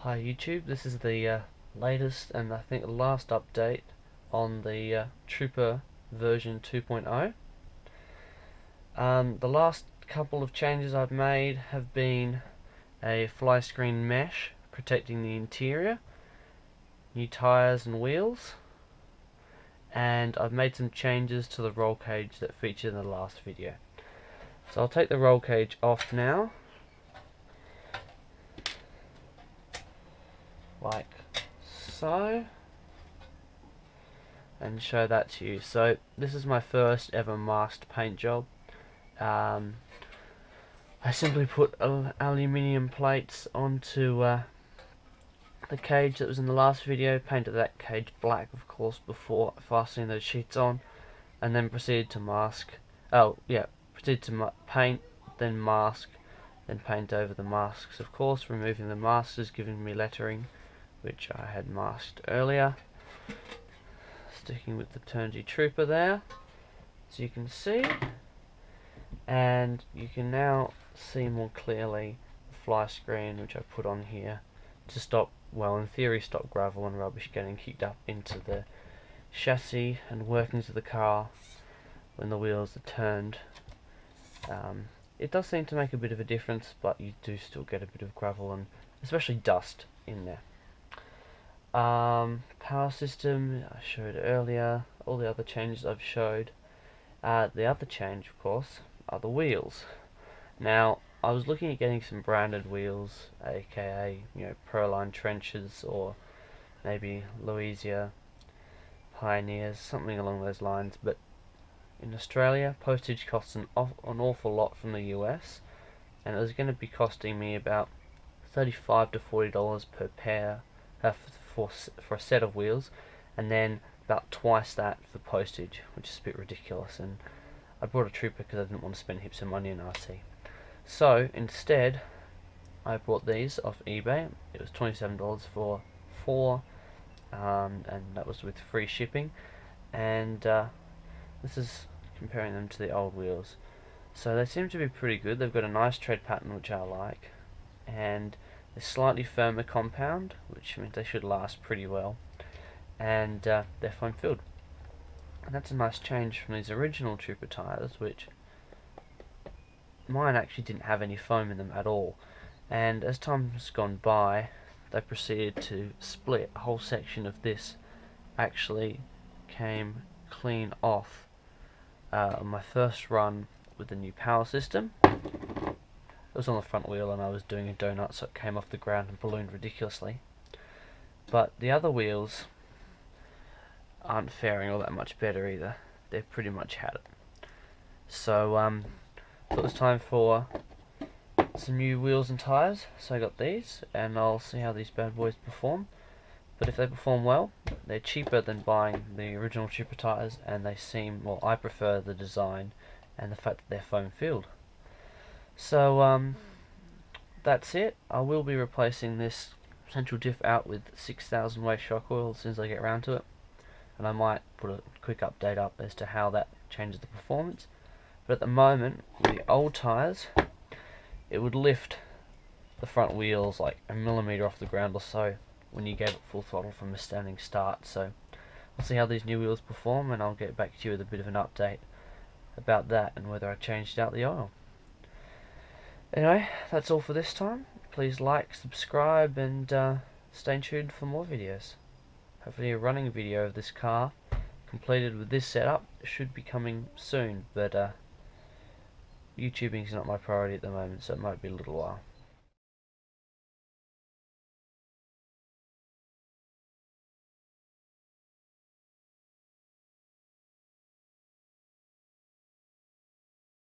Hi YouTube, this is the latest and I think the last update on the Trooper version 2.0. The last couple of changes I've made have been a fly screen mesh protecting the interior, new tyres and wheels, and I've made some changes to the roll cage that featured in the last video. So I'll take the roll cage off now, like so, and show that to you. So this is my first ever masked paint job. I simply put aluminium plates onto the cage that was in the last video, painted that cage black of course before fastening those sheets on, and then proceeded to mask. Proceeded to paint, then mask, then paint over the masks of course. Removing the masks is giving me lettering which I had masked earlier. Sticking with the Turnigy Trooper there, as you can see, and you can now see more clearly the fly screen which I put on here to stop, well, in theory stop gravel and rubbish getting kicked up into the chassis and workings of the car when the wheels are turned. It does seem to make a bit of a difference, but you do still get a bit of gravel and especially dust in there. Power system I showed earlier, all the other changes I've showed. The other change of course are the wheels. Now I was looking at getting some branded wheels, aka Proline trenches or maybe Louisia Pioneers, something along those lines, but in Australia postage costs an awful lot from the US, and it was going to be costing me about $35 to $40 per pair for a set of wheels, and then about twice that for postage, which is a bit ridiculous. And I bought a Trooper because I didn't want to spend heaps of money on RC. So instead I bought these off eBay. It was $27 for 4, and that was with free shipping. And this is comparing them to the old wheels. So they seem to be pretty good. They've got a nice tread pattern which I like, and a slightly firmer compound, which means they should last pretty well, and they're foam filled. And that's a nice change from these original Trooper tyres, which mine actually didn't have any foam in them at all. And as time has gone by, they proceeded to split. A whole section of this actually came clean off on my first run with the new power system. It was on the front wheel and I was doing a donut, so it came off the ground and ballooned ridiculously. But the other wheels aren't faring all that much better either. They've pretty much had it. So it was time for some new wheels and tyres, so I got these, and I'll see how these bad boys perform. But if they perform well, they're cheaper than buying the original Trooper tyres, and they seem, well, I prefer the design and the fact that they're foam filled. So that's it. I will be replacing this central diff out with 6,000 weight shock oil as soon as I get around to it, and I might put a quick update up as to how that changes the performance. But at the moment, with the old tyres, it would lift the front wheels like a millimetre off the ground or so when you gave it full throttle from a standing start. So I'll see how these new wheels perform, and I'll get back to you with a bit of an update about that and whether I changed out the oil. Anyway, that's all for this time. Please like, subscribe, and stay tuned for more videos. Hopefully a running video of this car completed with this setup should be coming soon, but YouTubing is not my priority at the moment, so it might be a little while.